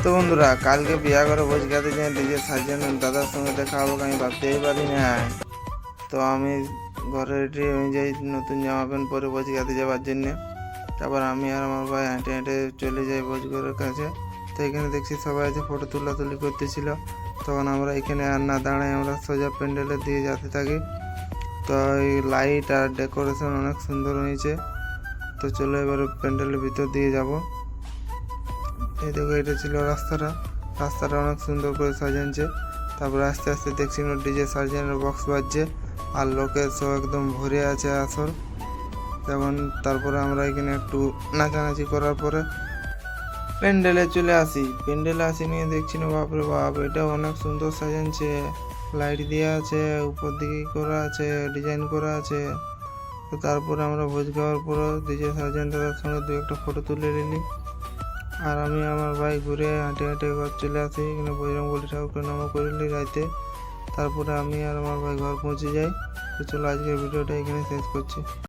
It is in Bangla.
তো বন্ধুরা, কালকে বিয়া করে ভোজ খেতে যাই, ডিজে সার্জেন দাদার সঙ্গে দেখা হবে আমি ভাবতেই পারি না। তো আমি ঘরে রেডি হয়ে যাই নতুন জামা প্যান্ট পরে ভোজ খেতে যাওয়ার জন্যে। তারপর আমি আর আমার ভাই হেঁটে হেঁটে চলে যাই ভোজ ঘরের কাছে। তো এখানে দেখছি সবাই আছে ফটো তুলাতুলি করতেছিল। তখন আমরা এখানে আর না দাঁড়াই, আমরা সোজা প্যান্ডেলের দিকে যেতে থাকি। তো এই লাইট আর ডেকোরেশন অনেক সুন্দর হয়েছে। তো চলো এবার প্যান্ডেলের ভিতর দিয়ে যাব। এই দেখো, এটা ছিল রাস্তাটা অনেক সুন্দর করে সাজানছে। তারপরে আস্তে আস্তে দেখছি ডিজে সার্জেনের বক্স বাজছে আর লোকের সব একদম ভরে আছে আসর। যেমন তারপরে আমরা এখানে একটু নাচানাচি করার পরে প্যান্ডেলে চলে আসি। প্যান্ডেলে আসি নিয়ে দেখছি না, বাপরে বাপ, এটা অনেক সুন্দর সাজানছে। লাইট দেওয়া আছে, উপর দিকে করা আছে, ডিজাইন করা আছে। তো তারপরে আমরা ভোজ খাওয়ার পরে ডিজে সার্জেন দাদার সঙ্গে দু একটা ফটো তুলে নিলি। আর আমি আমার ভাই ঘুরে হাঁটে হাঁটে ঘর চলে আসি। এখানে বজরংবলী ঠাকুরকে নাম করিলি রাইতে। তারপরে আমি আর আমার ভাই ঘর পৌঁছে যাই। তো চলো আজকের ভিডিওটা এখানে শেষ করছি।